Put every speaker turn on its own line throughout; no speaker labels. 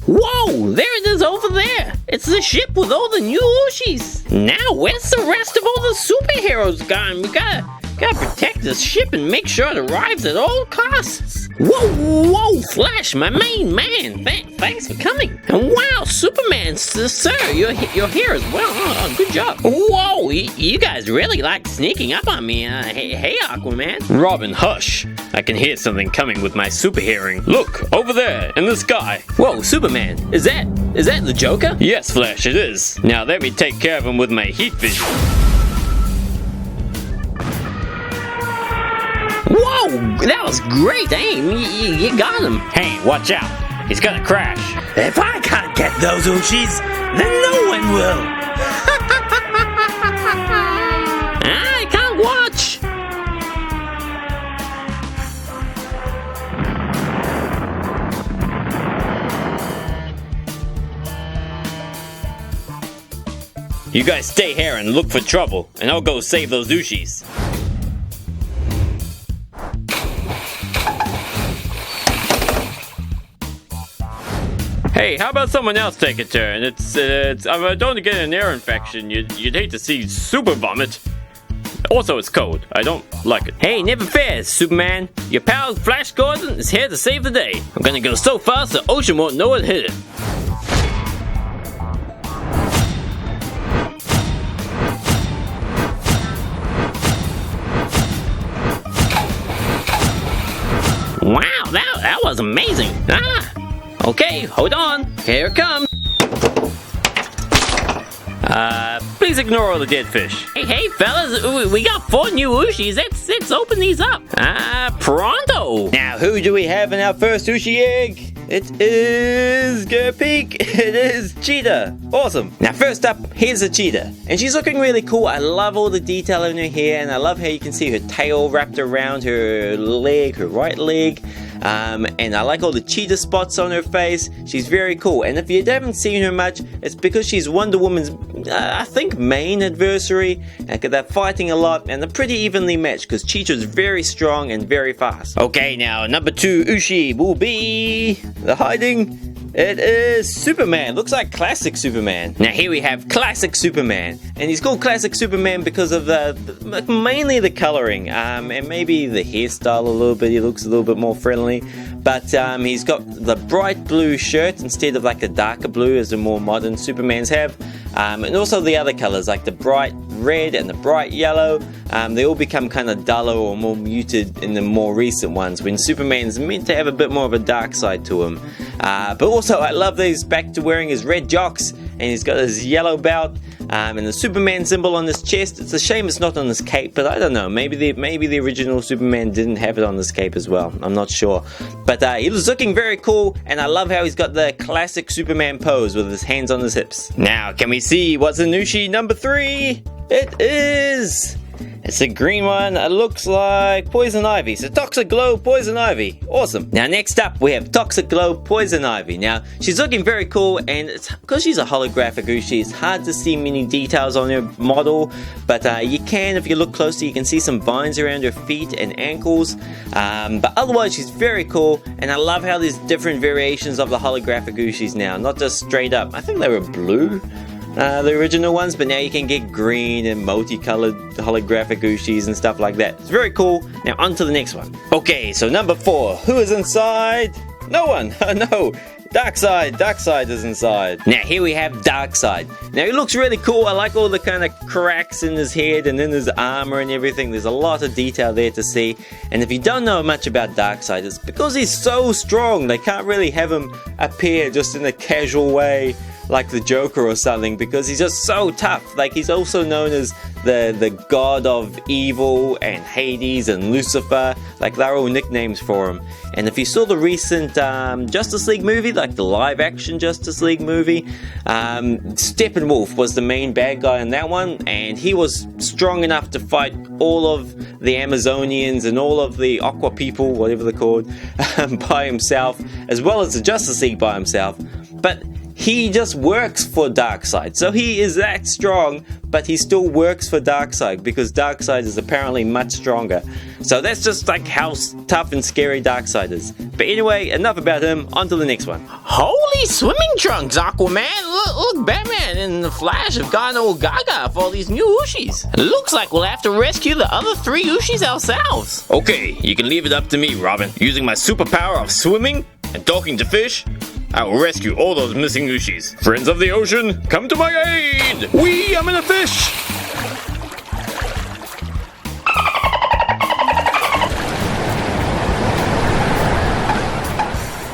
Whoa, there it is over there. It's the ship with all the new Ooshies. Now, where's the rest of all the superheroes gone? We gotta protect this ship and make sure it arrives at all costs. Whoa, Flash, my main man. Thanks for coming. And wow, Superman, sir, you're here as well. Oh, good job. Whoa, you guys really like sneaking up on me. Hey, Aquaman.
Robin, hush. I can hear something coming with my super hearing. Look, over there, in the sky.
Whoa, Superman, is that the Joker?
Yes, Flash, it is. Now let me take care of him with my heat vision.
Whoa, that was great aim. You got him.
Hey, watch out. He's gonna crash.
If I can't get those Ooshies, then no one will.
I can't watch.
You guys stay here and look for trouble, and I'll go save those Ooshies. Hey, how about someone else take a turn? I don't get an ear infection. You'd hate to see super vomit. Also, it's cold. I don't like it.
Hey, never fear, Superman. Your pal Flash Gordon is here to save the day. I'm gonna go so fast the ocean won't know it hit it. Wow, that was amazing. Okay, hold on. Here it comes.
Please ignore all the dead fish.
Hey, fellas, we got 4 new Ooshies. Let's open these up. Pronto.
Now, who do we have in our first Ooshie egg? It is, go peek, it is Cheetah. Awesome. Now, first up, here's a Cheetah. And she's looking really cool. I love all the detail in her hair, and I love how you can see her tail wrapped around her leg, her right leg. And I like all the cheetah spots on her face. She's very cool. And if you haven't seen her much, it's because she's Wonder Woman's, I think, main adversary. They're fighting a lot, and they're pretty evenly matched because Cheetah's very strong and very fast. Okay, now number 2 Ooshie will be the hiding. It is Superman. Looks like classic Superman. Now here we have classic Superman. And he's called classic Superman because of mainly the coloring. And maybe the hairstyle a little bit. He looks a little bit more friendly. But he's got the bright blue shirt instead of like the darker blue as the more modern Supermans have. And also the other colors like the bright red and the bright yellow. They all become kind of duller or more muted in the more recent ones when Superman's meant to have a bit more of a dark side to him. But also I love that he's back to wearing his red jocks and he's got his yellow belt and the Superman symbol on his chest. It's a shame it's not on his cape, but I don't know, maybe the original Superman didn't have it on his cape as well. I'm not sure. But he was looking very cool, and I love how he's got the classic Superman pose with his hands on his hips. Now, can we see what's in Ooshie number 3? It is... It's a green one. It looks like Poison Ivy. So Toxic Glow Poison Ivy. Awesome. Now next up we have Toxic Glow Poison Ivy. Now she's looking very cool, and it's because she's a holographic Ooshie, it's hard to see many details on her model, but you can, if you look closely, you can see some vines around her feet and ankles. But otherwise she's very cool, and I love how there's different variations of the holographic Ooshies now, not just straight up. I think they were blue. The original ones, but now you can get green and multicolored holographic Ooshies and stuff like that. It's very cool. Now on to the next one. Okay, so number 4. Who is inside? No one. No. Darkseid is inside. Now here we have Darkseid. Now he looks really cool. I like all the kind of cracks in his head and in his armor and everything. There's a lot of detail there to see. And if you don't know much about Darkseid, it's because he's so strong. They can't really have him appear just in a casual way like the Joker or something, because he's just so tough. Like, he's also known as the god of evil and Hades and Lucifer. Like, they're all nicknames for him. And if you saw the recent Justice League movie, like the live action Justice League movie, Steppenwolf was the main bad guy in that one, and he was strong enough to fight all of the Amazonians and all of the Aqua people, whatever they're called, by himself, as well as the Justice League by himself. But he just works for Darkseid. So he is that strong, but he still works for Darkseid because Darkseid is apparently much stronger. So that's just like how tough and scary Darkseid is. But anyway, enough about him, on to the next one.
Holy swimming trunks, Aquaman! Look, Batman and the Flash have gone all gaga for all these new Ooshies. It looks like we'll have to rescue the other 3 Ooshies ourselves.
Okay, you can leave it up to me, Robin. Using my superpower of swimming and talking to fish, I will rescue all those missing Ooshies. Friends of the ocean, come to my aid! I'm in a fish!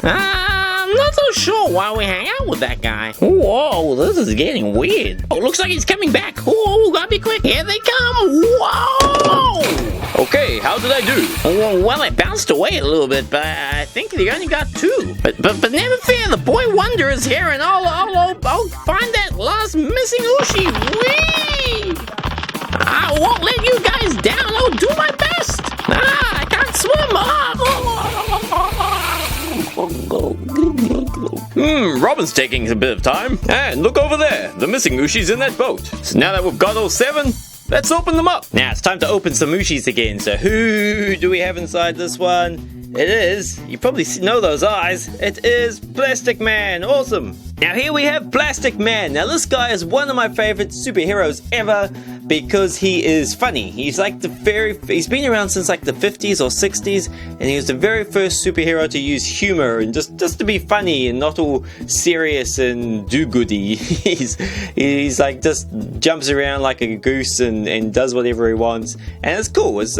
I'm not so sure why we hang out with that guy. Whoa, this is getting weird. Oh, looks like he's coming back. Oh, gotta be quick. Here they come. Whoa!
Okay, how did I do?
Well, I bounced away a little bit, but I think they only got 2. But never fear, the Boy Wonder is here, and I'll find that last missing Ooshie. Whee! I won't let you guys down. I'll do my best. I can't swim.
Robin's taking a bit of time. And look over there, the missing Ooshies in that boat. So now that we've got all 7, let's open them up.
Now it's time to open some Ooshies again. So who do we have inside this one? It is, you probably know those eyes, it is Plastic Man. Awesome. Now here we have Plastic Man. Now this guy is one of my favorite superheroes ever because he is funny. He's like he's been around since like the 50s or 60s, and he was the very first superhero to use humor and just to be funny and not all serious and do-goody. he's like just jumps around like a goose and does whatever he wants, and it's cool. It's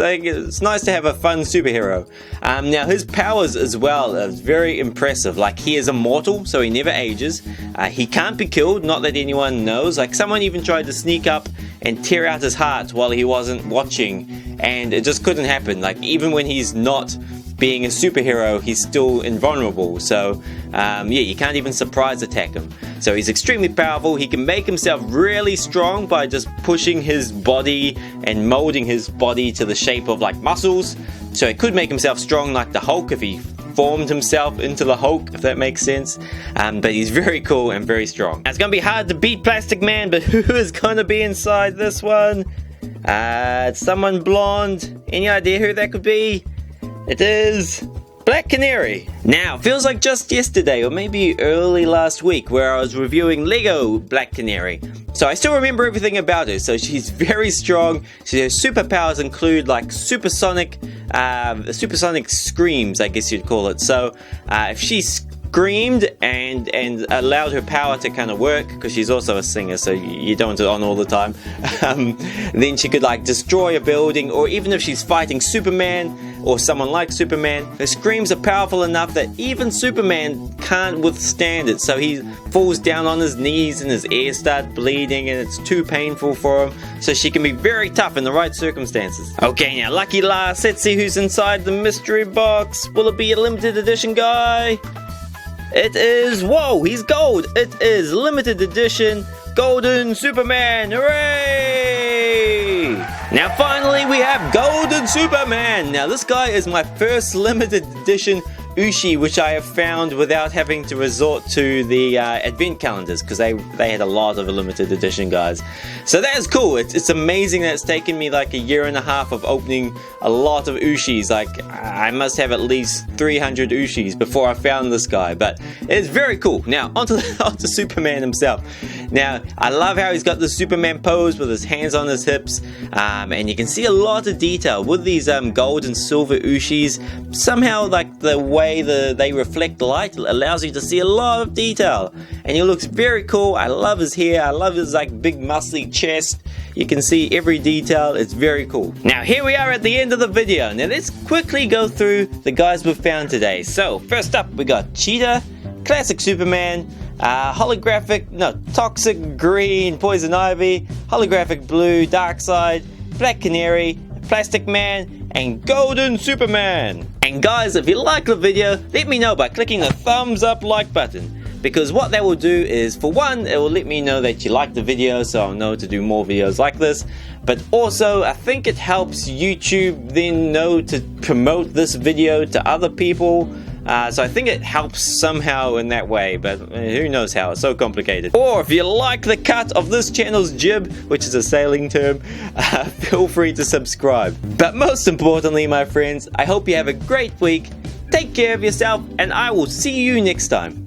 nice to have a fun superhero. Now his powers as well are very impressive. Like, he is immortal, so he never ages. He can't be killed, not that anyone knows. Like, someone even tried to sneak up and tear out his heart while he wasn't watching, and it just couldn't happen. Like, even when he's not being a superhero, he's still invulnerable. So yeah, you can't even surprise attack him. So he's extremely powerful. He can make himself really strong by just pushing his body and molding his body to the shape of like muscles. So he could make himself strong like the Hulk if he formed himself into the Hulk, if that makes sense. But he's very cool and very strong. Now, it's gonna be hard to beat Plastic Man, but who is gonna be inside this one? It's someone blonde. Any idea who that could be? It is Black Canary. Now, feels like just yesterday or maybe early last week where I was reviewing Lego Black Canary. So I still remember everything about her. So she's very strong. So her superpowers include like supersonic screams, I guess you'd call it. So if she screamed and allowed her power to kind of work, because she's also a singer, so you don't want it on all the time, then she could like destroy a building, or even if she's fighting Superman or someone like Superman, her screams are powerful enough that even Superman can't withstand it. So he falls down on his knees and his ears start bleeding and it's too painful for him. So she can be very tough in the right circumstances. Okay, now lucky last, let's see who's inside the mystery box. Will it be a limited edition guy? It is, whoa, he's gold. It is limited edition Golden Superman. Hooray! Now finally we have Golden Superman. Now this guy is my first limited edition Ooshie, which I have found without having to resort to the advent calendars, because they had a lot of limited edition guys. So that is cool. It's amazing that it's taken me like a year and a half of opening a lot of Ooshies. Like, I must have at least 300 Ooshies before I found this guy, but it's very cool. Now onto Superman himself. Now I love how he's got the Superman pose with his hands on his hips, and you can see a lot of detail with these gold and silver Ooshies. Somehow, like, the way they reflect light allows you to see a lot of detail, and he looks very cool. I love his hair. I love his like big muscly chest. You can see every detail. It's very cool. Now here we are at the end of the video. Now let's quickly go through the guys we've found today. So first up we got Cheetah, classic Superman, toxic green Poison Ivy, holographic blue Darkseid, Black Canary, Plastic Man, and Golden Superman. And guys, if you like the video, let me know by clicking the thumbs up like button, because what that will do is, for one, it will let me know that you like the video, so I'll know to do more videos like this. But also, I think it helps YouTube then know to promote this video to other people. So I think it helps somehow in that way, but who knows how, it's so complicated. Or if you like the cut of this channel's jib, which is a sailing term, feel free to subscribe. But most importantly, my friends, I hope you have a great week, take care of yourself, and I will see you next time.